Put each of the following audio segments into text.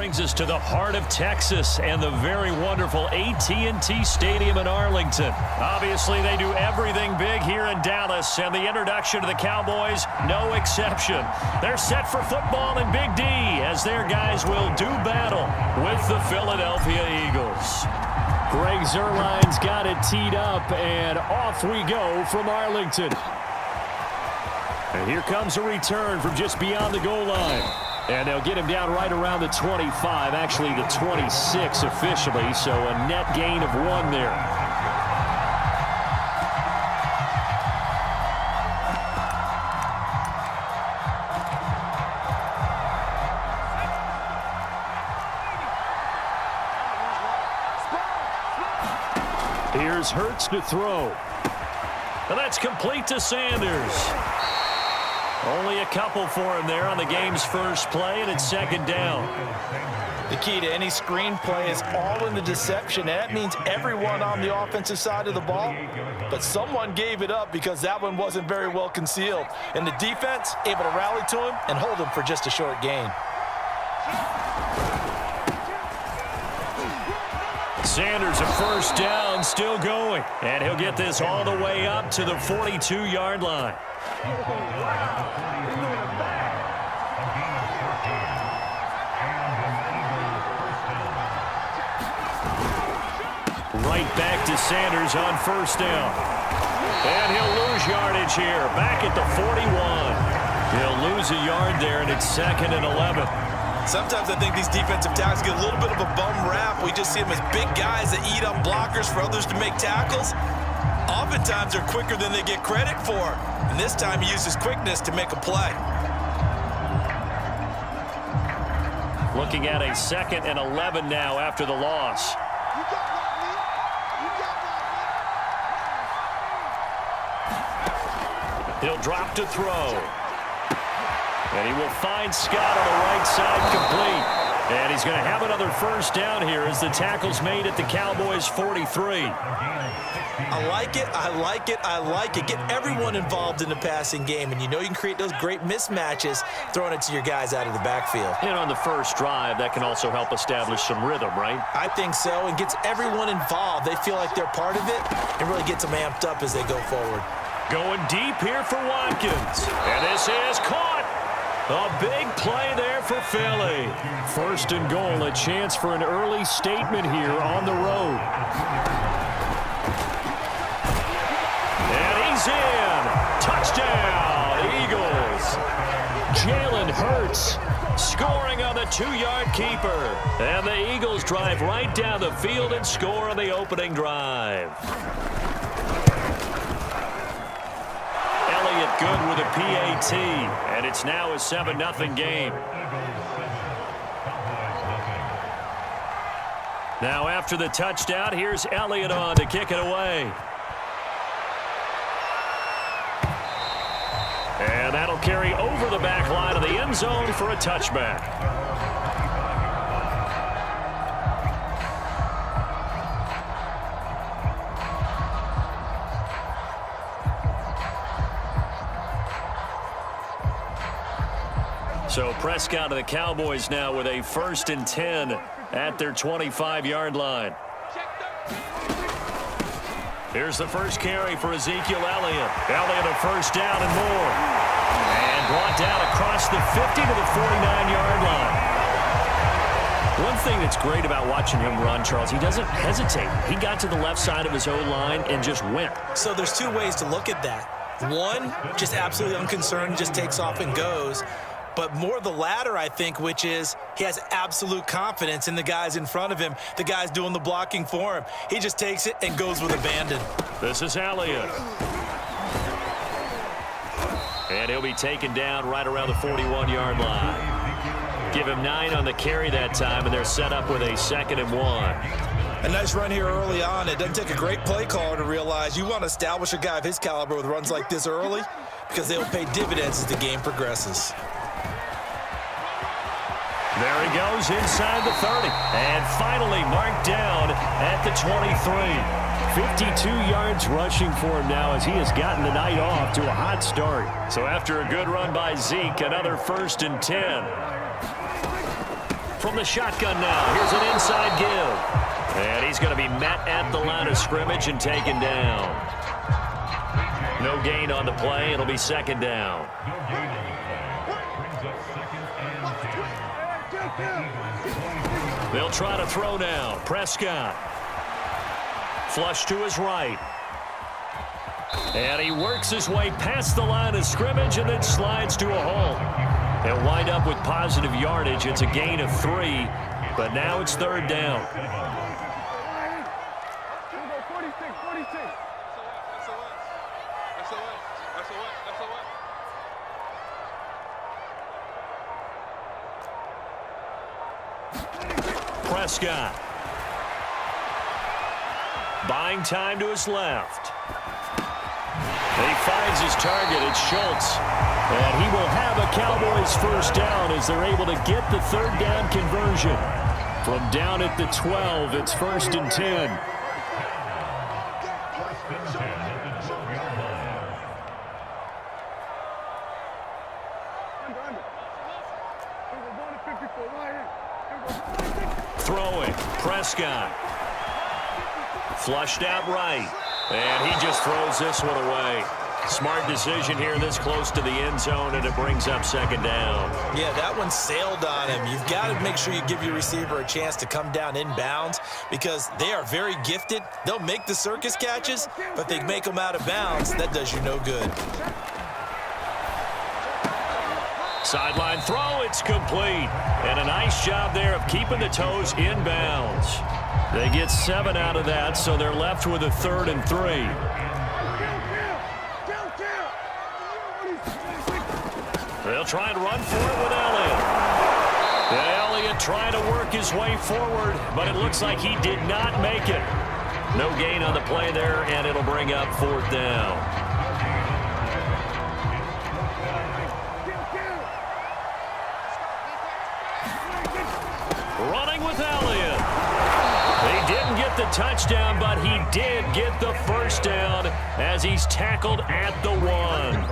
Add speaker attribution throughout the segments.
Speaker 1: brings us to the heart of Texas and the very wonderful AT&T Stadium in Arlington. Obviously, they do everything big here in Dallas, and the introduction to the Cowboys, no exception. They're set for football in Big D as their guys will do battle with the Philadelphia Eagles. Greg Zuerlein's got it teed up, and off we go from Arlington. And here comes a return from just beyond the goal line. And they'll get him down right around the 25, actually the 26 officially, so a net gain of 1 there. Here's Hurts to throw. And that's complete to Sanders. Only a couple for him there on the game's first play, and it's second down.
Speaker 2: The key to any screen play is all in the deception. That means everyone on the offensive side of the ball, but someone gave it up because that one wasn't very well concealed. And the defense able to rally to him and hold him for just a short gain.
Speaker 1: Sanders, a first down, still going. And he'll get this all the way up to the 42-yard line. Right back to Sanders on first down. And he'll lose yardage here, back at the 41. He'll lose a yard there, and it's 2nd and 11.
Speaker 2: Sometimes I think these defensive tackles get a little bit of a bum rap. We just see them as big guys that eat up blockers for others to make tackles. Oftentimes they're quicker than they get credit for. And this time he uses quickness to make a play.
Speaker 1: Looking at a 2nd and 11 now after the loss. He'll drop to throw. And he will find Scott on the right side complete. And he's going to have another first down here as the tackle's made at the Cowboys' 43.
Speaker 2: I like it, I like it, I like it. Get everyone involved in the passing game, and you know you can create those great mismatches throwing it to your guys out of the backfield.
Speaker 1: And on the first drive, that can also help establish some rhythm, right?
Speaker 2: I think so, and gets everyone involved. They feel like they're part of it and really gets them amped up as they go forward.
Speaker 1: Going deep here for Watkins. And this is caught. A big play there for Philly. 1st and goal, a chance for an early statement here on the road. And he's in. Touchdown, Eagles. Jalen Hurts scoring on the 2-yard keeper. And the Eagles drive right down the field and score on the opening drive. Good with a PAT, and it's now a 7-0 game. Now after the touchdown, here's Elliott on to kick it away. And that'll carry over the back line of the end zone for a touchback. So Prescott and the Cowboys now with a 1st and 10 at their 25-yard line. Here's the first carry for Ezekiel Elliott. Elliott a first down and more. And brought down across the 50 to the 49-yard line. One thing that's great about watching him run, Charles, he doesn't hesitate. He got to the left side of his O-line and just went.
Speaker 2: So there's 2 ways to look at that. One, just absolutely unconcerned, just takes off and goes. But more the latter, I think, which is he has absolute confidence in the guys in front of him, the guys doing the blocking for him. He just takes it and goes with abandon.
Speaker 1: This is Elliott. And he'll be taken down right around the 41-yard line. Give him 9 on the carry that time, and they're set up with a 2nd and 1.
Speaker 2: A nice run here early on. It doesn't take a great play caller to realize you want to establish a guy of his caliber with runs like this early because they will pay dividends as the game progresses.
Speaker 1: There he goes inside the 30. And finally marked down at the 23. 52 yards rushing for him now as he has gotten the night off to a hot start. So after a good run by Zeke, another 1st and 10. From the shotgun now, here's an inside give. And he's going to be met at the line of scrimmage and taken down. No gain on the play. It'll be second down. They'll try to throw now. Prescott. Flush to his right. And he works his way past the line of scrimmage and then slides to a halt. They'll wind up with positive yardage. It's a gain of 3, but now it's third down. Prescott. Buying time to his left. He finds his target. It's Schultz. And he will have a Cowboys first down as they're able to get the third down conversion. From down at the 12, it's 1st and 10. Throwing. Prescott. Flushed out right. And he just throws this one away. Smart decision here this close to the end zone, and it brings up second down.
Speaker 2: Yeah, that one sailed on him. You've got to make sure you give your receiver a chance to come down inbounds because they are very gifted. They'll make the circus catches, but they make them out of bounds. That does you no good.
Speaker 1: Sideline throw, it's complete. And a nice job there of keeping the toes inbounds. They get 7 out of that, so they're left with a 3rd and 3. They'll try and run for it with Elliott. Elliott trying to work his way forward, but it looks like he did not make it. No gain on the play there, and it'll bring up 4th down. Running with Elliott. He didn't get the touchdown, but he did get the first down as he's tackled at the 1.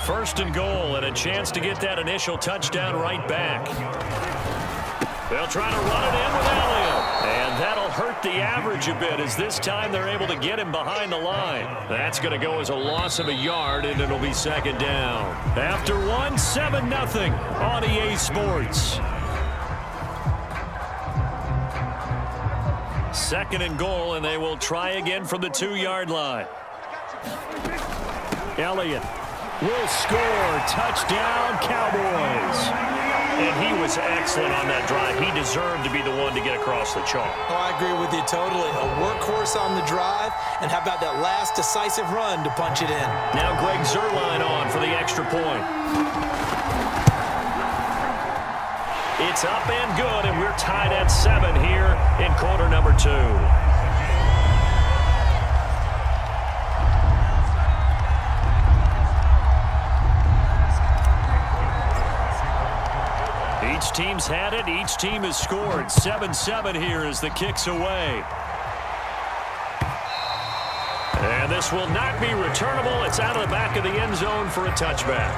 Speaker 1: 1st and goal, and a chance to get that initial touchdown right back. They'll try to run it in with Elliott. And that'll hurt the average a bit as this time they're able to get him behind the line. That's going to go as a loss of a yard, and it'll be second down. After 1, 7-0 on EA Sports. 2nd and goal, and they will try again from the 2-yard line. Elliott will score. Touchdown, Cowboys. And he was excellent on that drive. He deserved to be the one to get across the chalk.
Speaker 2: Oh, I agree with you totally. A workhorse on the drive, and how about that last decisive run to punch it in?
Speaker 1: Now Greg Zuerlein on for the extra point. It's up and good, and we're tied at 7 here in quarter number 2. Each team's had it. Each team has scored. 7-7 here as the kick's away. And this will not be returnable. It's out of the back of the end zone for a touchback.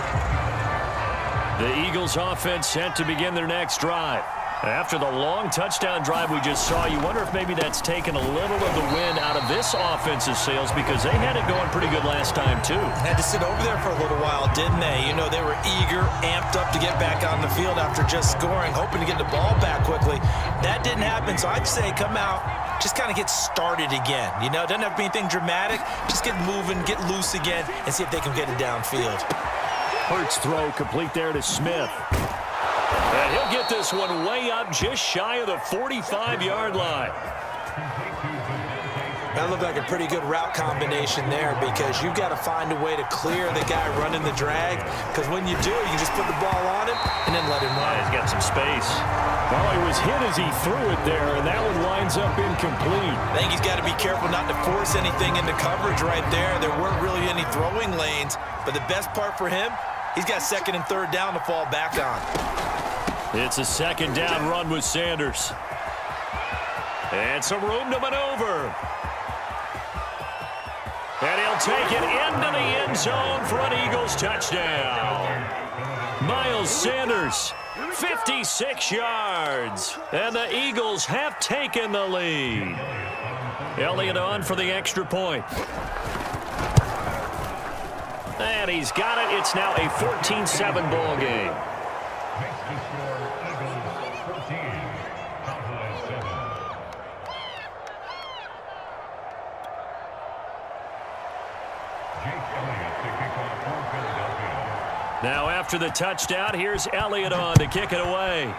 Speaker 1: The Eagles offense set to begin their next drive. After the long touchdown drive we just saw, you wonder if maybe that's taken a little of the wind out of this offensive sails because they had it going pretty good last time too.
Speaker 2: Had to sit over there for a little while, didn't they? You know, they were eager, amped up to get back on the field after just scoring, hoping to get the ball back quickly. That didn't happen, so I'd say come out, just kind of get started again. You know, it doesn't have to be anything dramatic. Just get moving, get loose again, and see if they can get it downfield.
Speaker 1: Hurts throw complete there to Smith. And he'll get this one way up just shy of the 45-yard line.
Speaker 2: That looked like a pretty good route combination there because you've got to find a way to clear the guy running the drag because when you do, you can just put the ball on him and then let him run.
Speaker 1: He's got some space. Well, he was hit as he threw it there, and that one winds up incomplete.
Speaker 2: I think he's got to be careful not to force anything into coverage right there. There weren't really any throwing lanes, but the best part for him, he's got 2nd and 3rd down to fall back on.
Speaker 1: It's a 2nd down run with Sanders. And some room to maneuver. And he'll take it into the end zone for an Eagles touchdown. Miles Sanders 56 yards. And the Eagles have taken the lead. Elliott on for the extra point. And he's got it. It's now a 14-7 ball game. Now after the touchdown, here's Elliott on to kick it away.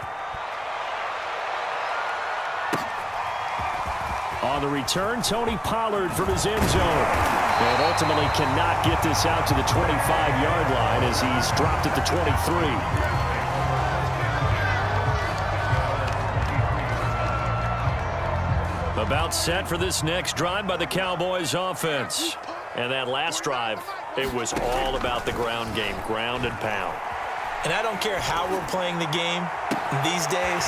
Speaker 1: On the return, Tony Pollard from his end zone. And ultimately cannot get this out to the 25-yard line as he's dropped at the 23. About set for this next drive by the Cowboys offense. And that last drive, it was all about the ground game, ground and pound.
Speaker 2: And I don't care how we're playing the game these days,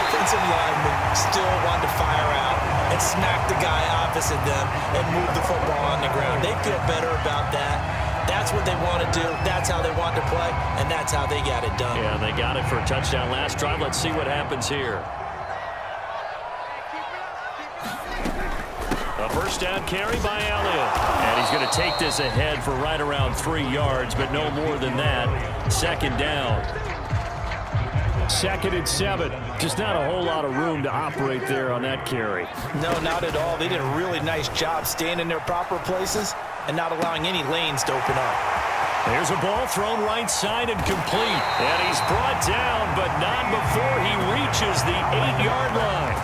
Speaker 2: offensive linemen still want to fire out and smack the guy opposite them and move the football on the ground. They feel better about that. That's what they want to do. That's how they want to play, and that's how they got it done.
Speaker 1: Yeah, they got it for a touchdown last drive. Let's see what happens here. A first down carry by Elliott. And he's going to take this ahead for right around 3 yards, but no more than that. Second down. 2nd and 7. Just not a whole lot of room to operate there on that carry.
Speaker 2: No, not at all. They did a really nice job staying in their proper places and not allowing any lanes to open up.
Speaker 1: There's a ball thrown right side and complete. And he's brought down, but not before he reaches the 8-yard line.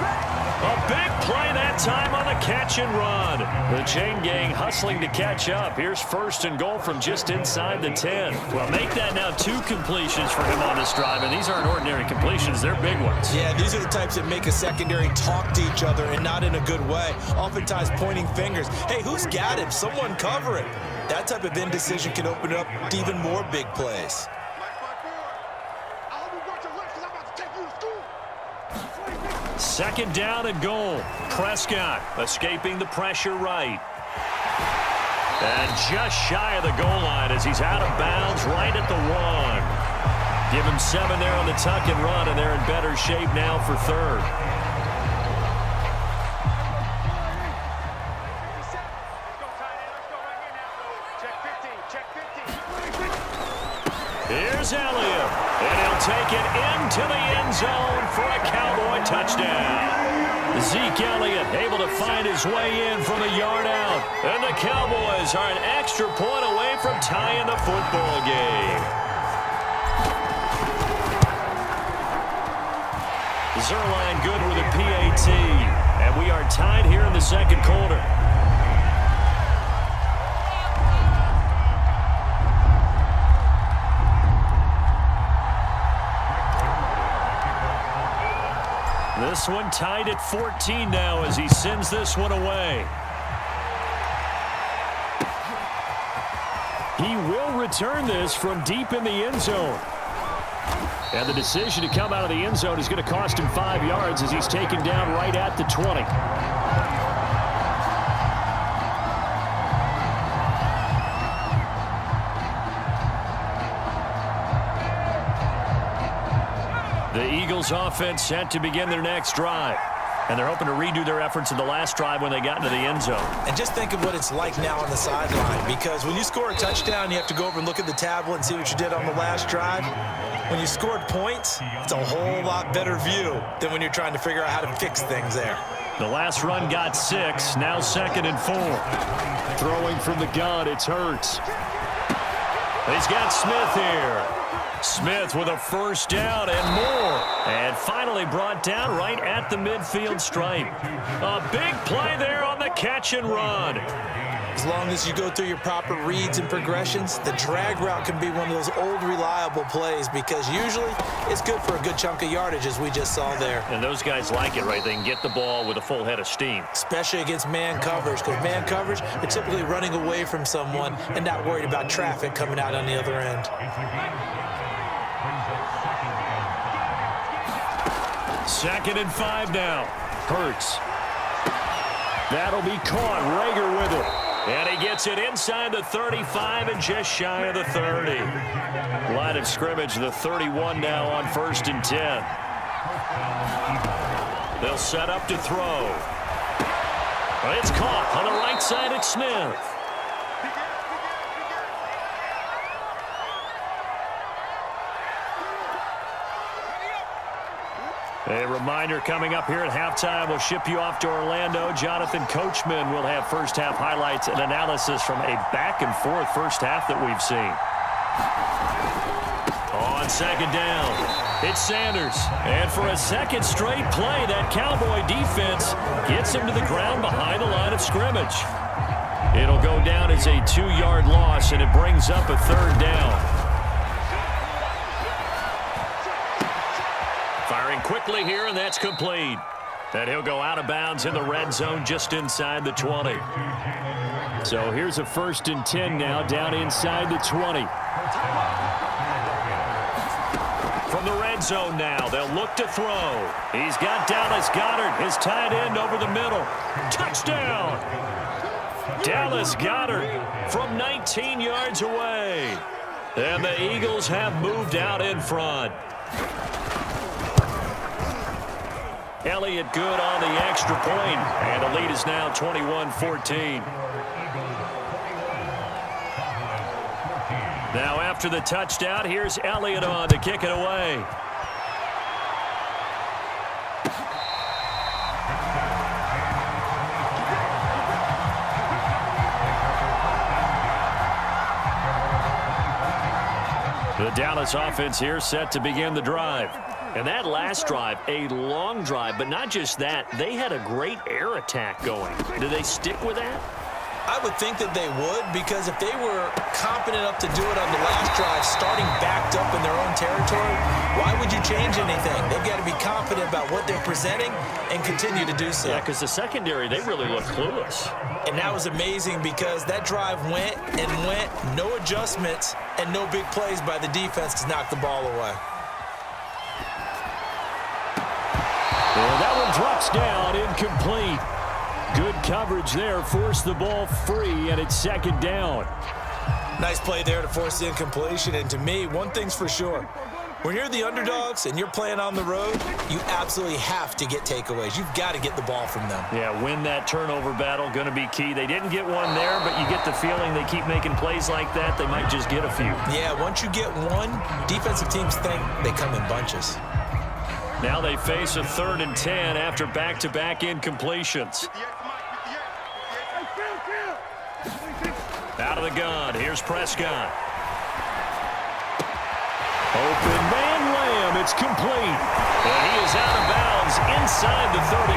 Speaker 1: A big play that time on the catch and run. The chain gang hustling to catch up. Here's 1st and goal from just inside the 10. Well, make that now 2 completions for him on this drive, and these aren't ordinary completions. They're big ones.
Speaker 2: Yeah, these are the types that make a secondary talk to each other and not in a good way. Oftentimes pointing fingers. Hey, who's got him? Someone cover him. That type of indecision can open up to even more big plays.
Speaker 1: Second down and goal. Prescott escaping the pressure right. And just shy of the goal line as he's out of bounds right at the 1. Give him 7 there on the tuck and run, and they're in better shape now for 3rd. Here's Elliott, and he'll take it into the end zone for a Cowboy touchdown. Zeke Elliott able to find his way in from a yard out. And the Cowboys are an extra point away from tying the football game. Zerline good with a PAT. And we are tied here in the 2nd quarter. This one tied at 14 now as he sends this one away. He will return this from deep in the end zone. And the decision to come out of the end zone is going to cost him 5 yards as he's taken down right at the 20. The Eagles offense set to begin their next drive. And they're hoping to redo their efforts in the last drive when they got into the end zone.
Speaker 2: And just think of what it's like now on the sideline, because when you score a touchdown, you have to go over and look at the tablet and see what you did on the last drive. When you scored points, it's a whole lot better view than when you're trying to figure out how to fix things there.
Speaker 1: The last run got 6, now 2nd and 4. Throwing from the gun, it's Hurts. He's got Smith here. Smith with a first down and more. And finally brought down right at the midfield stripe. A big play there on the catch and run.
Speaker 2: As long as you go through your proper reads and progressions, the drag route can be one of those old reliable plays because usually it's good for a good chunk of yardage as we just saw there.
Speaker 1: And those guys like it, right? They can get the ball with a full head of steam. Especially
Speaker 2: against man coverage, because man coverage, they're typically running away from someone and not worried about traffic coming out on the other end.
Speaker 1: 2nd and 5 now. Hurts. That'll be caught. Rager with it. And he gets it inside the 35 and just shy of the 30. Line of scrimmage, the 31 now on 1st and 10. They'll set up to throw. It's caught on the right side at Smith. A reminder coming up here at halftime, we'll ship you off to Orlando. Jonathan Coachman will have first half highlights and analysis from a back-and-forth first half that we've seen. On second down, it's Sanders. And for a second straight play, that Cowboy defense gets him to the ground behind the line of scrimmage. It'll go down as a 2-yard loss, and it brings up a 3rd down. Firing quickly here, and that's complete. And he'll go out of bounds in the red zone just inside the 20. So here's a 1st and 10 now down inside the 20. From the red zone now, they'll look to throw. He's got Dallas Goedert, his tight end, over the middle. Touchdown! Dallas Goedert from 19 yards away. And the Eagles have moved out in front. Elliott good on the extra point, and the lead is now 21-14. Now after the touchdown, here's Elliott on to kick it away. The Dallas offense here set to begin the drive. And that last drive, a long drive, but not just that. They had a great air attack going. Do they stick with that?
Speaker 2: I would think that they would, because if they were competent enough to do it on the last drive, starting backed up in their own territory, why would you change anything? They've got to be confident about what they're presenting and continue to do so.
Speaker 1: Yeah, because the secondary, they really look clueless.
Speaker 2: And that was amazing because that drive went and went, no adjustments, and no big plays by the defense to knock the ball away.
Speaker 1: And that one drops down, incomplete. Good coverage there, forced the ball free, and it's 2nd down.
Speaker 2: Nice play there to force the incompletion, and to me, one thing's for sure. When you're the underdogs and you're playing on the road, you absolutely have to get takeaways. You've got to get the ball from them.
Speaker 1: Yeah, win that turnover battle, going to be key. They didn't get one there, but you get the feeling they keep making plays like that, they might just get a few.
Speaker 2: Yeah, once you get one, defensive teams think they come in bunches.
Speaker 1: Now they face a 3rd and 10 after back-to-back incompletions. Out of the gun, here's Prescott. Open man Lamb, it's complete. And he is out of bounds inside the 35.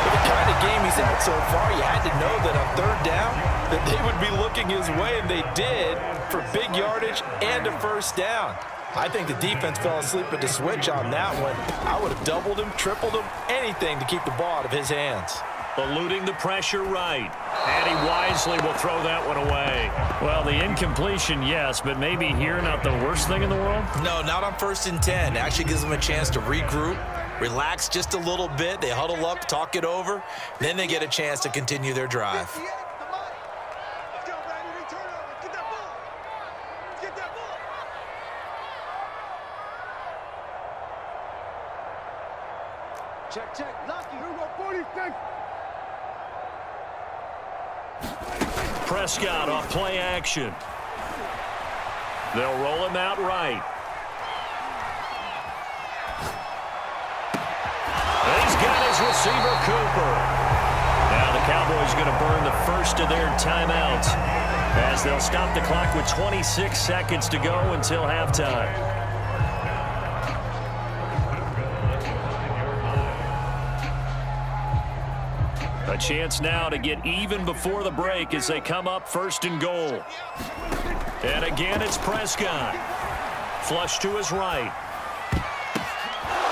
Speaker 2: With the kind of game he's had so far, you had to know that on 3rd down, that they would be looking his way, and they did, for big yardage and a 1st down. I think the defense fell asleep at the switch on that one. I would have doubled him, tripled him, anything to keep the ball out of his hands.
Speaker 1: Eluding the pressure right. And he wisely will throw that one away. Well, the incompletion, yes, but maybe here not the worst thing in the world?
Speaker 2: No, not on 1st and 10. It actually gives them a chance to regroup, relax just a little bit. They huddle up, talk it over. Then they get a chance to continue their drive.
Speaker 3: Check. Lucky. Here we go, 46.
Speaker 1: Prescott off play action. They'll roll him out right. He's got his receiver, Cooper. Now the Cowboys going to burn the first of their timeouts as they'll stop the clock with 26 seconds to go until halftime. A chance now to get even before the break as they come up 1st and goal. And again, it's Prescott. Flush to his right.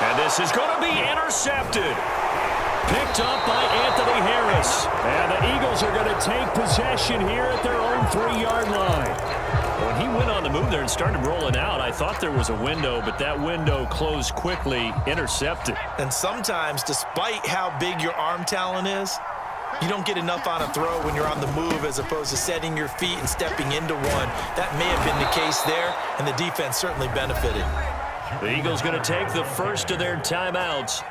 Speaker 1: And this is going to be intercepted. Picked up by Anthony Harris. And the Eagles are going to take possession here at their own 3-yard line. When he went on the move there and started rolling out, I thought there was a window, but that window closed quickly, intercepted.
Speaker 2: And sometimes, despite how big your arm talent is, You don't get enough on a throw when you're on the move as opposed to setting your feet and stepping into one. That may have been the case there, and the defense certainly benefited.
Speaker 1: The Eagles going to take the first of their timeouts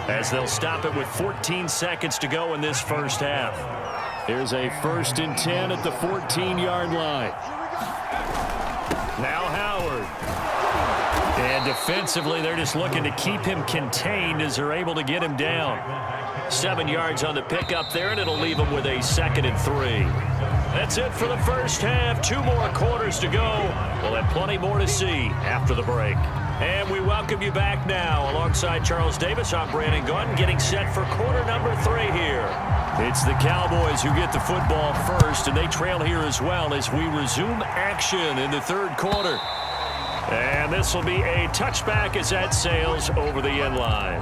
Speaker 1: as they'll stop it with 14 seconds to go in this first half. Here's a 1st and 10 at the 14-yard line. Now Howard. And defensively, they're just looking to keep him contained as they're able to get him down. 7 yards on the pickup there, and it'll leave him with a 2nd and 3. That's it for the first half. 2 more quarters to go. We'll have plenty more to see after the break. And we welcome you back now. Alongside Charles Davis, I'm Brandon Gunn, getting set for quarter number 3 here. It's the Cowboys who get the football first, and they trail here as well as we resume action in the 3rd quarter. And this will be a touchback as that sails over the end line.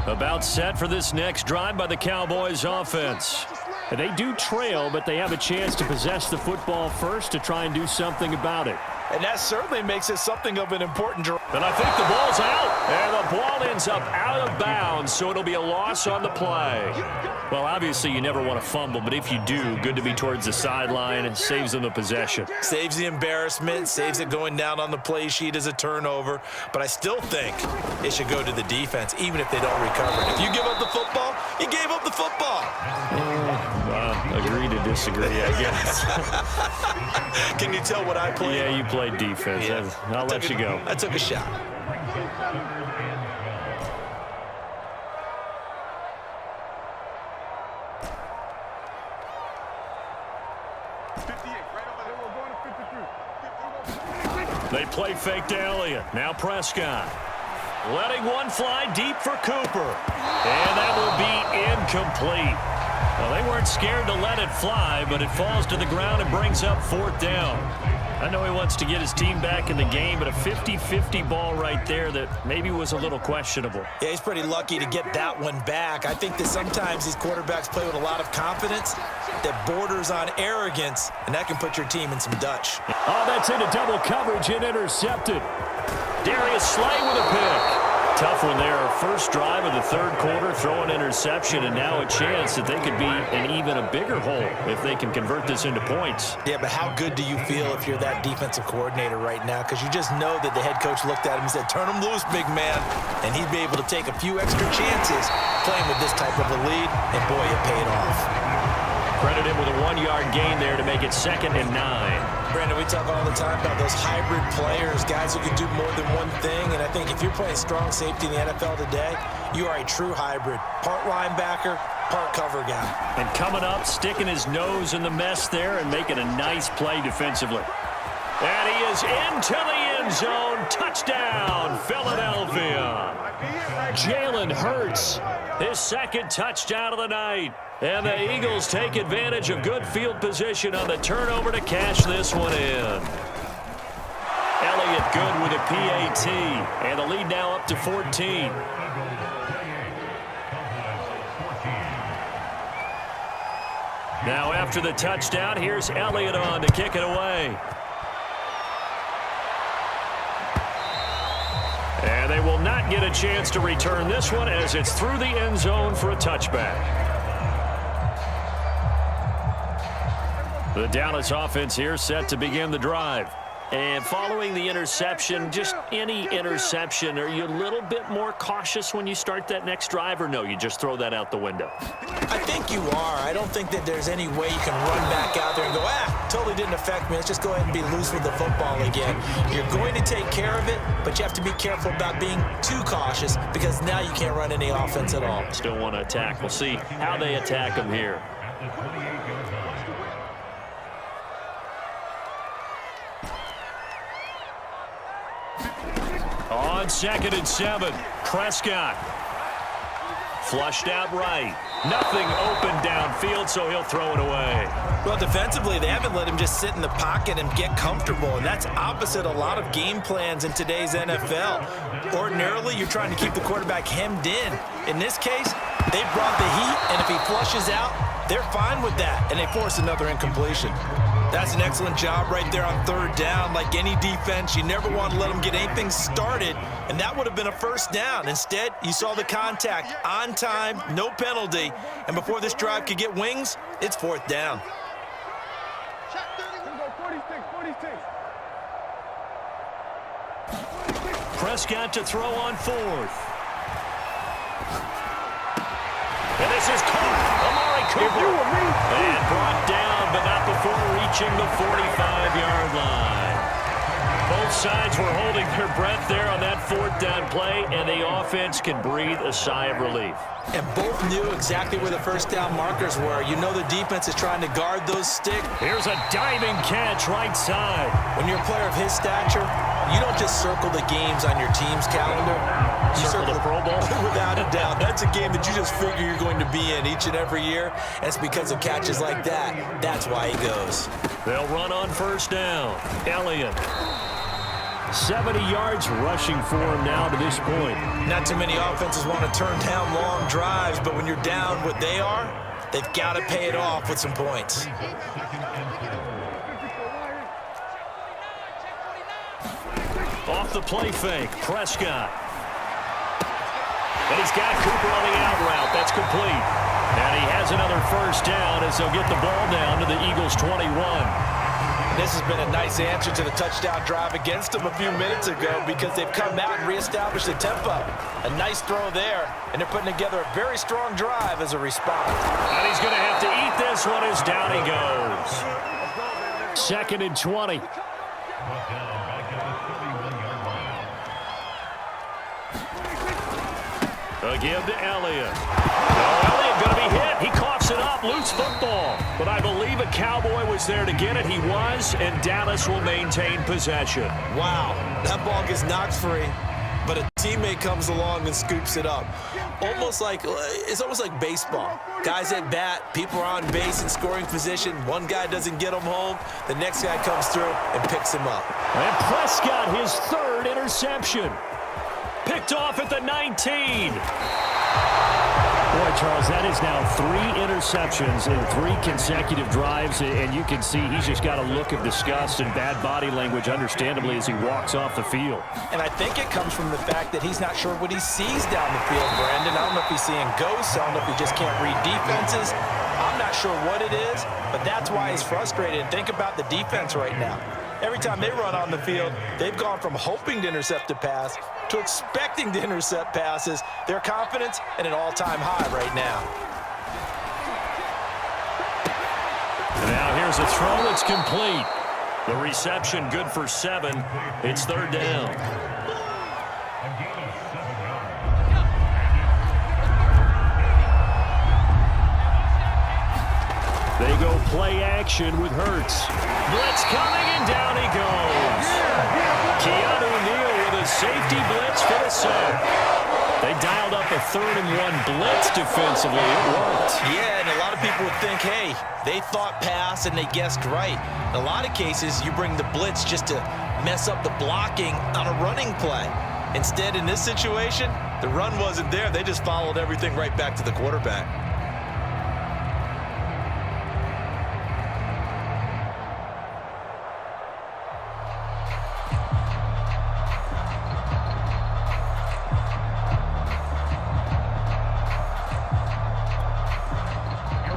Speaker 1: About set for this next drive by the Cowboys offense. And they do trail, but they have a chance to possess the football first to try and do something about it.
Speaker 2: And that certainly makes it something of an important drive.
Speaker 1: And I think the ball's out. And the ball ends up out of bounds, so it'll be a loss on the play. Well, obviously, you never want to fumble, but if you do, good to be towards the sideline and saves them the possession.
Speaker 2: Saves the embarrassment, saves it going down on the play sheet as a turnover. But I still think it should go to the defense, even if they don't recover it. If you give up the football, you gave up the football.
Speaker 1: Agree to disagree, I guess.
Speaker 2: Can you tell what I played?
Speaker 1: Yeah, you played defense.
Speaker 2: Yeah.
Speaker 1: I'll let you go.
Speaker 2: I took a shot.
Speaker 1: They play fake to Elliott. Now Prescott. Letting one fly deep for Cooper. And that will be incomplete. Well, they weren't scared to let it fly, but it falls to the ground and brings up 4th down. I know he wants to get his team back in the game, but a 50-50 ball right there that maybe was a little questionable.
Speaker 2: Yeah, he's pretty lucky to get that one back. I think that sometimes these quarterbacks play with a lot of confidence that borders on arrogance, and that can put your team in some Dutch.
Speaker 1: Oh, that's into double coverage and intercepted. Darius Slay with a pick. Tough one there. First drive of the 3rd quarter, throw an interception, and now a chance that they could be in even a bigger hole if they can convert this into points.
Speaker 2: Yeah, but how good do you feel if you're that defensive coordinator right now? Because you just know that the head coach looked at him and said, turn him loose, big man. And he'd be able to take a few extra chances playing with this type of a lead, and boy, it paid off.
Speaker 1: Credit him with a 1-yard gain there to make it 2nd and 9.
Speaker 2: Brandon, we talk all the time about those hybrid players, guys who can do more than one thing. And I think if you're playing strong safety in the NFL today, you are a true hybrid. Part linebacker, part cover guy.
Speaker 1: And coming up, sticking his nose in the mess there and making a nice play defensively. And he is into the end zone. Touchdown, Philadelphia. Jalen Hurts, his 2nd touchdown of the night. And the Eagles take advantage of good field position on the turnover to cash this one in. Elliott good with a PAT. And the lead now up to 14. Now after the touchdown, here's Elliott on to kick it away. And they will not get a chance to return this one as it's through the end zone for a touchback. The Dallas offense here set to begin the drive. And following the interception, just any interception, are you a little bit more cautious when you start that next drive, or no, you just throw that out the window?
Speaker 2: I think you are. I don't think that there's any way you can run back out there and go, totally didn't affect me. Let's just go ahead and be loose with the football again. You're going to take care of it, but you have to be careful about being too cautious because now you can't run any offense at all.
Speaker 1: Still want to attack. We'll see how they attack them here. On 2nd and 7, Prescott. Flushed out right. Nothing open downfield, so he'll throw it away.
Speaker 2: Well, defensively, they haven't let him just sit in the pocket and get comfortable, and that's opposite a lot of game plans in today's NFL. Ordinarily, you're trying to keep the quarterback hemmed in. In this case, they brought the heat, and if he flushes out, they're fine with that, and they force another incompletion. That's an excellent job right there on third down. Like any defense, you never want to let them get anything started, and that would have been a first down. Instead, you saw the contact on time, no penalty, and before this drive could get wings, it's fourth down.
Speaker 1: Prescott to throw on fourth. And this is caught. Amari Cooper. And brought down, but not before reaching the 45-yard line. Both sides were holding their breath there on that fourth down play, and the offense can breathe a sigh of relief.
Speaker 2: And both knew exactly where the first down markers were. You know the defense is trying to guard those sticks.
Speaker 1: Here's a diving catch right side.
Speaker 2: When you're a player of his stature, you don't just circle the games on your team's calendar. You
Speaker 1: circle the Pro Bowl?
Speaker 2: Without a doubt. That's a game that you just figure you're going to be in each and every year. And it's because of catches like that. That's why he goes.
Speaker 1: They'll run on first down. Elliott. 70 yards rushing for him now to this point.
Speaker 2: Not too many offenses want to turn down long drives, but when you're down what they are, they've got to pay it off with some points.
Speaker 1: Off the play fake, Prescott. And he's got Cooper on the out route. That's complete. And he has another first down as they'll get the ball down to the Eagles' 21.
Speaker 2: This has been a nice answer to the touchdown drive against them a few minutes ago because they've come out and reestablished the tempo. A nice throw there, and they're putting together a very strong drive as a response.
Speaker 1: And he's going to have to eat this one as down he goes. 2nd and 20. A give to Elliott. Elliott going to be hit. He coughs it up. Loose football. But I believe a Cowboy was there to get it. He was, and Dallas will maintain possession.
Speaker 2: Wow, that ball gets knocked free, but a teammate comes along and scoops it up. It's almost like baseball. Guys at bat, people are on base in scoring position. One guy doesn't get him home. The next guy comes through and picks him up.
Speaker 1: And Prescott, his 3rd interception. Picked off at the 19. Boy, Charles, that is now 3 interceptions in 3 consecutive drives, and you can see he's just got a look of disgust and bad body language, understandably, as he walks off the field.
Speaker 2: And I think it comes from the fact that he's not sure what he sees down the field, Brandon. I don't know if he's seeing ghosts. I don't know if he just can't read defenses. I'm not sure what it is, but that's why he's frustrated. And think about the defense right now. Every time they run on the field, they've gone from hoping to intercept a pass to expecting to intercept passes. Their confidence at an all-time high right now.
Speaker 1: Now here's a throw that's complete. The reception good for 7. It's 3rd down. They go play action with Hurts. Blitz coming, and down he goes. Keanu Neal with a safety blitz for the sack. They dialed up a 3rd and 1 blitz defensively. It worked.
Speaker 2: Yeah, and a lot of people would think, hey, they thought pass and they guessed right. In a lot of cases, you bring the blitz just to mess up the blocking on a running play. Instead, in this situation, the run wasn't there. They just followed everything right back to the quarterback.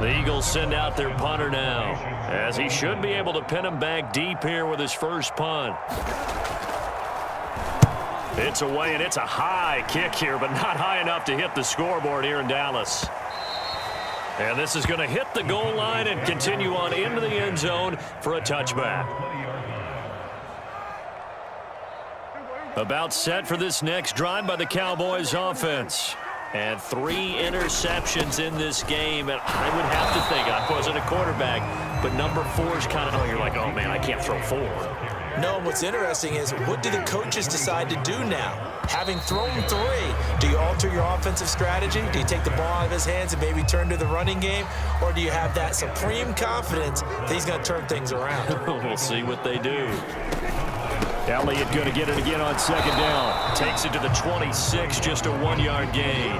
Speaker 1: The Eagles send out their punter now, as he should be able to pin him back deep here with his first punt. It's away, and it's a high kick here, but not high enough to hit the scoreboard here in Dallas. And this is going to hit the goal line and continue on into the end zone for a touchback. About set for this next drive by the Cowboys offense. And 3 interceptions in this game, and I would have to think, I wasn't a quarterback, but number 4 is kind of, you're like, oh man, I can't throw 4.
Speaker 2: No, what's interesting is, what do the coaches decide to do now? Having thrown 3, do you alter your offensive strategy? Do you take the ball out of his hands and maybe turn to the running game? Or do you have that supreme confidence that he's going to turn things around?
Speaker 1: We'll see what they do. Elliott going to get it again on 2nd down. Takes it to the 26, just a 1-yard gain.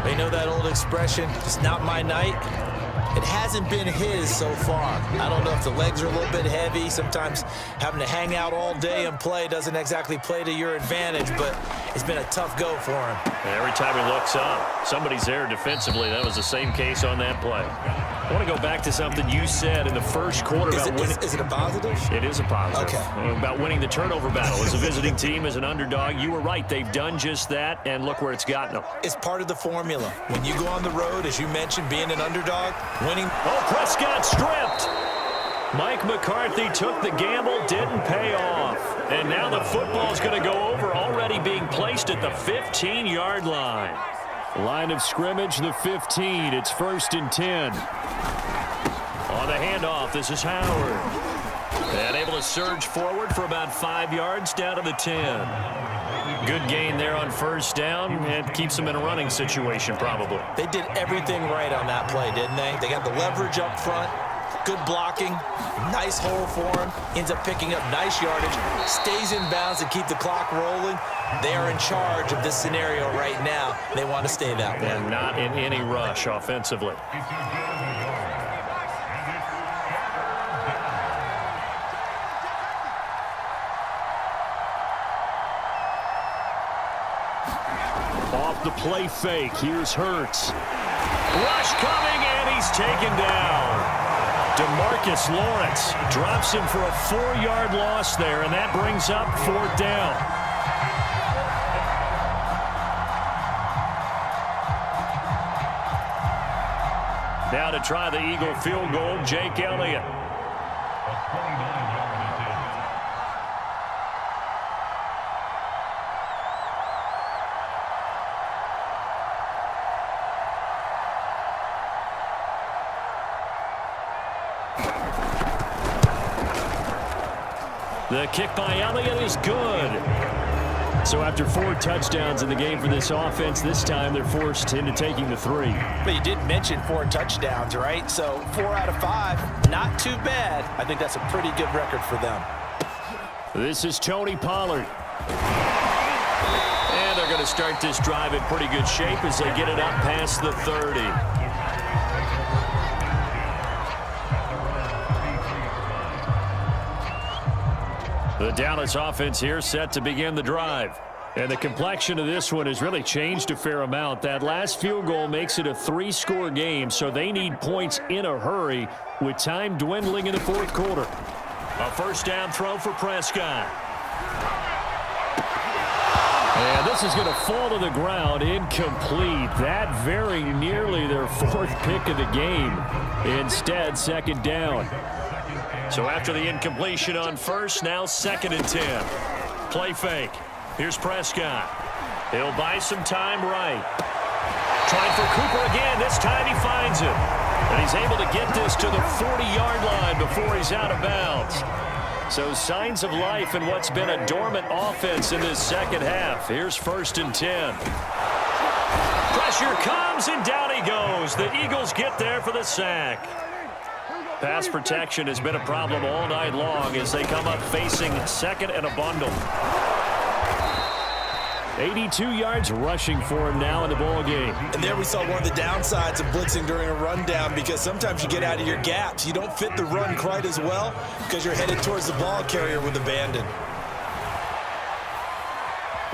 Speaker 2: They know that old expression, it's not my night. It hasn't been his so far. I don't know if the legs are a little bit heavy. Sometimes having to hang out all day and play doesn't exactly play to your advantage, but it's been a tough go for him.
Speaker 1: Every time he looks up, somebody's there defensively. That was the same case on that play. I want to go back to something you said in the first quarter about winning.
Speaker 2: Is it a positive?
Speaker 1: It is a positive.
Speaker 2: Okay.
Speaker 1: About winning the turnover battle. As a visiting team, as an underdog, you were right. They've done just that, and look where it's gotten them.
Speaker 2: It's part of the formula. When you go on the road, as you mentioned, being an underdog, winning.
Speaker 1: Oh, Prescott stripped. Mike McCarthy took the gamble, didn't pay off. And now the football's going to go over, already being placed at the 15-yard line. Line of scrimmage, the 15. It's 1st and 10. On the handoff, this is Howard. And able to surge forward for about 5 yards down to the 10. Good gain there on 1st down, and keeps them in a running situation probably.
Speaker 2: They did everything right on that play, didn't they? They got the leverage up front, good blocking, nice hole for him, ends up picking up nice yardage, stays in bounds to keep the clock rolling. They are in charge of this scenario right now. They want to stay that way.
Speaker 1: And not in any rush offensively. Off the play fake, here's Hurts. Rush coming, and he's taken down. DeMarcus Lawrence drops him for a 4-yard loss there, and that brings up 4th down. Now to try the Eagle field goal, Jake Elliott. The kick by Elliott is good. So after 4 touchdowns in the game for this offense, this time they're forced into taking the 3.
Speaker 2: But you did mention 4 touchdowns, right? So 4 out of 5, not too bad. I think that's a pretty good record for them.
Speaker 1: This is Tony Pollard. And they're going to start this drive in pretty good shape as they get it up past the 30. The Dallas offense here set to begin the drive. And the complexion of this one has really changed a fair amount. That last field goal makes it a 3-score game, so they need points in a hurry with time dwindling in the 4th quarter. A 1st down throw for Prescott. And this is going to fall to the ground, incomplete. That very nearly their 4th pick of the game. Instead, 2nd down. So after the incompletion on 1st, now 2nd and 10. Play fake. Here's Prescott. He'll buy some time right. Trying for Cooper again. This time he finds him. And he's able to get this to the 40-yard line before he's out of bounds. So signs of life in what's been a dormant offense in this 2nd half. Here's 1st and 10. Pressure comes, and down he goes. The Eagles get there for the sack. Pass protection has been a problem all night long as they come up facing 2nd and a bundle. 82 yards rushing for him now in the ball game.
Speaker 2: And there we saw one of the downsides of blitzing during a rundown, because sometimes you get out of your gaps. You don't fit the run quite as well because you're headed towards the ball carrier with abandon.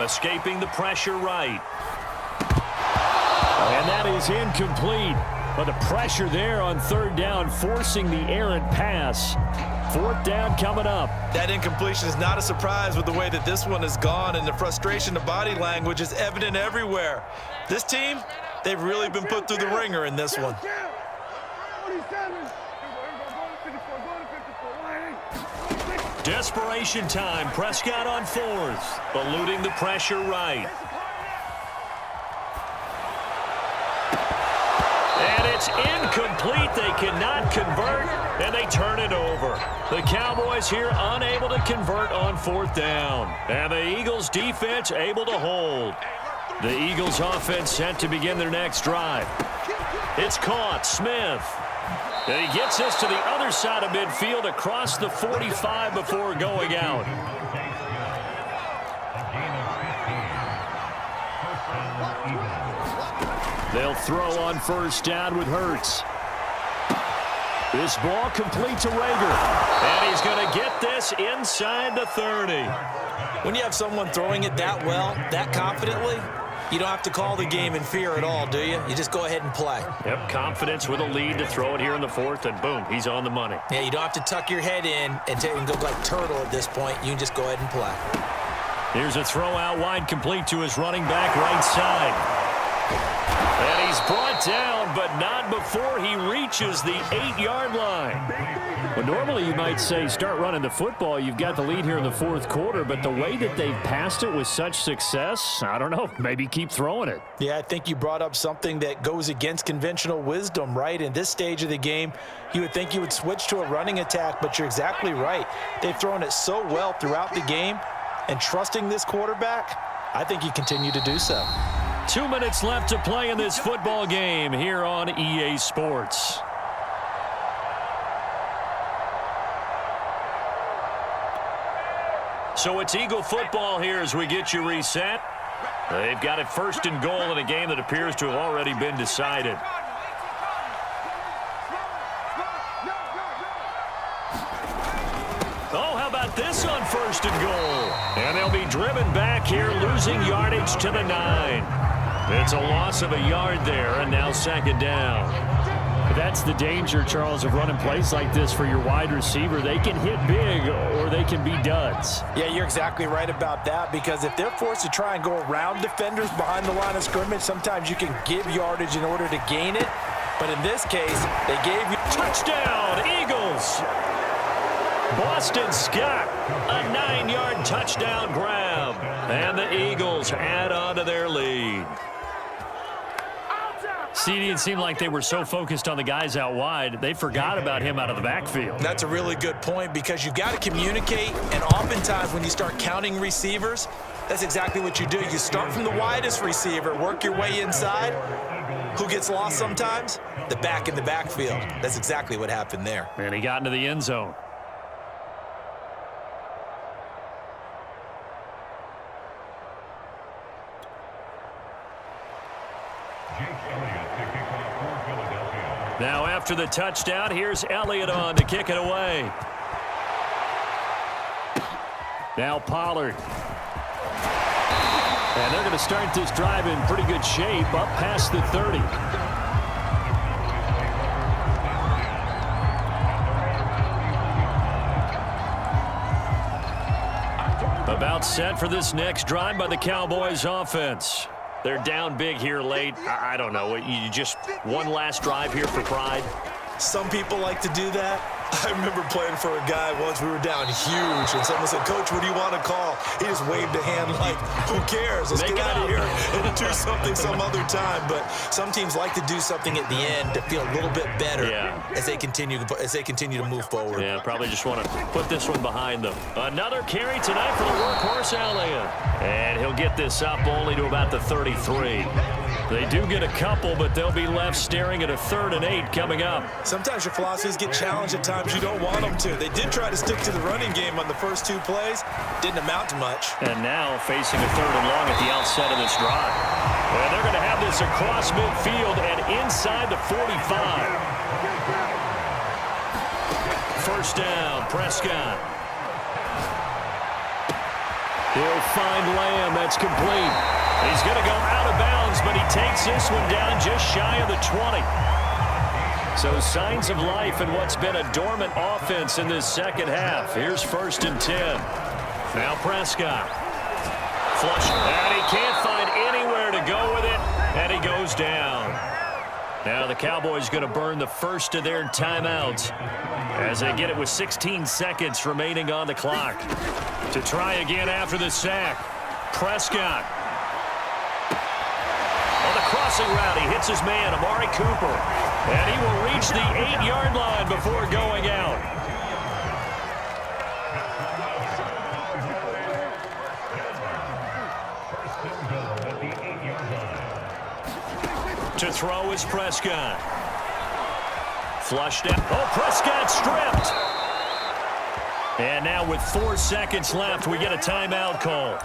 Speaker 1: Escaping the pressure right. And that is incomplete. But the pressure there on 3rd down, forcing the errant pass. 4th down coming up.
Speaker 2: That incompletion is not a surprise with the way that this one has gone, and the frustration of body language is evident everywhere. This team, they've really been put through the ringer in this one.
Speaker 1: Desperation time. Prescott on 4th, eluding the pressure right. And it's incomplete. They cannot convert, and they turn it over. The Cowboys here unable to convert on 4th down. And the Eagles defense able to hold. The Eagles offense set to begin their next drive. It's caught. Smith. And he gets this to the other side of midfield across the 45 before going out. They'll throw on 1st down with Hurts. This ball complete to Rager. And he's going to get this inside the 30.
Speaker 2: When you have someone throwing it that well, that confidently, you don't have to call the game in fear at all, do you? You just go ahead and play.
Speaker 1: Yep, confidence with a lead to throw it here in the fourth, and boom, he's on the money.
Speaker 2: Yeah, you don't have to tuck your head in and go like turtle at this point. You can just go ahead and play.
Speaker 1: Here's a throw out wide, complete to his running back right side. And he's brought down, but not before he reaches the 8-yard line. Well, normally you might say start running the football. You've got the lead here in the fourth quarter, but the way that they've passed it with such success, I don't know, maybe keep throwing it.
Speaker 2: Yeah, I think you brought up something that goes against conventional wisdom, right? In this stage of the game, you would think you would switch to a running attack, but you're exactly right. They've thrown it so well throughout the game, and trusting this quarterback, I think you continue to do so.
Speaker 1: 2 minutes left to play in this football game here on EA Sports. So it's Eagle football here as we get you reset. They've got it first and goal in a game that appears to have already been decided. Oh, how about this on first and goal? And they'll be driven back here, losing yardage to the 9. It's a loss of a yard there, and now second down. That's the danger, Charles, of running plays like this for your wide receiver. They can hit big or they can be duds.
Speaker 2: Yeah, you're exactly right about that, because if they're forced to try and go around defenders behind the line of scrimmage, sometimes you can give yardage in order to gain it. But in this case, they gave you...
Speaker 1: Touchdown, Eagles! Boston Scott, a 9-yard touchdown grab. And the Eagles add on to their lead. CD, it seemed like they were so focused on the guys out wide, they forgot about him out of the backfield.
Speaker 2: That's a really good point, because you've got to communicate, and oftentimes when you start counting receivers, that's exactly what you do. You start from the widest receiver, work your way inside. Who gets lost sometimes? The back in the backfield. That's exactly what happened there.
Speaker 1: And he got into the end zone. Now after the touchdown, here's Elliott on to kick it away. Now Pollard. And they're going to start this drive in pretty good shape, up past the 30. About set for this next drive by the Cowboys offense. They're down big here late. I don't know. You just one last drive here for pride?
Speaker 2: Some people like to do that. I remember playing for a guy once. We were down huge, and someone said, "Coach, what do you want to call?" He just waved a hand like, "Who cares? Let's get out of here and do something some other time." But some teams like to do something at the end to feel a little bit better as they continue to move forward.
Speaker 1: Yeah, probably just want to put this one behind them. Another carry tonight for the workhorse Elliott, and he'll get this up only to about the 33. They do get a couple, but they'll be left staring at a 3rd and 8 coming up.
Speaker 2: Sometimes your philosophies get challenged at times you don't want them to. They did try to stick to the running game on the first 2 plays. Didn't amount to much.
Speaker 1: And now facing a 3rd and long at the outset of this drive. And they're going to have this across midfield and inside the 45. First down, Prescott. He'll find Lamb. That's complete. He's going to go out of bounds, but he takes this one down just shy of the 20. So signs of life in what's been a dormant offense in this second half. Here's 1st and 10. Now Prescott. Flush. And he can't find anywhere to go with it, and he goes down. Now the Cowboys going to burn the first of their timeouts as they get it with 16 seconds remaining on the clock. To try again after the sack. Prescott. On the crossing route, he hits his man, Amari Cooper. And he will reach the 8-yard line before going out. To throw is Prescott. Flushed out. Oh, Prescott stripped. And now with 4 seconds left, we get a timeout call.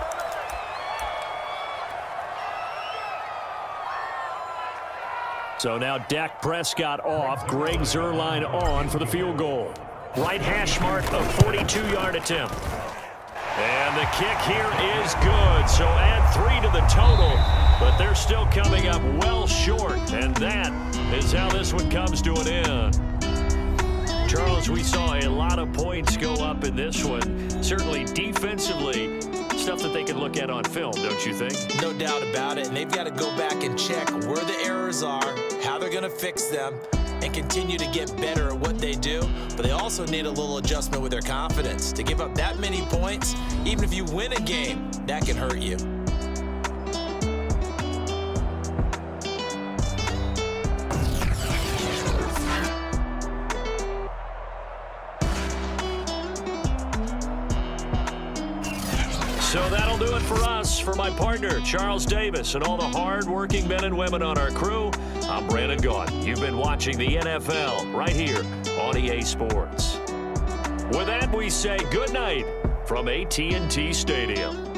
Speaker 1: So now Dak Prescott off, Greg Zuerlein on for the field goal. Right hash mark, a 42-yard attempt. And the kick here is good, so add 3 to the total, but they're still coming up well short, and that is how this one comes to an end. Charles, we saw a lot of points go up in this one. Certainly defensively, stuff that they can look at on film, don't you think?
Speaker 2: No doubt about it, and they've got to go back and check where the errors are, how they're going to fix them, and continue to get better at what they do. But they also need a little adjustment with their confidence. To give up that many points, even if you win a game, that can hurt you.
Speaker 1: So that'll do it for us. For my partner, Charles Davis, and all the hard-working men and women on our crew, I'm Brandon Gaudin. You've been watching the NFL right here on EA Sports. With that, we say good night from AT&T Stadium.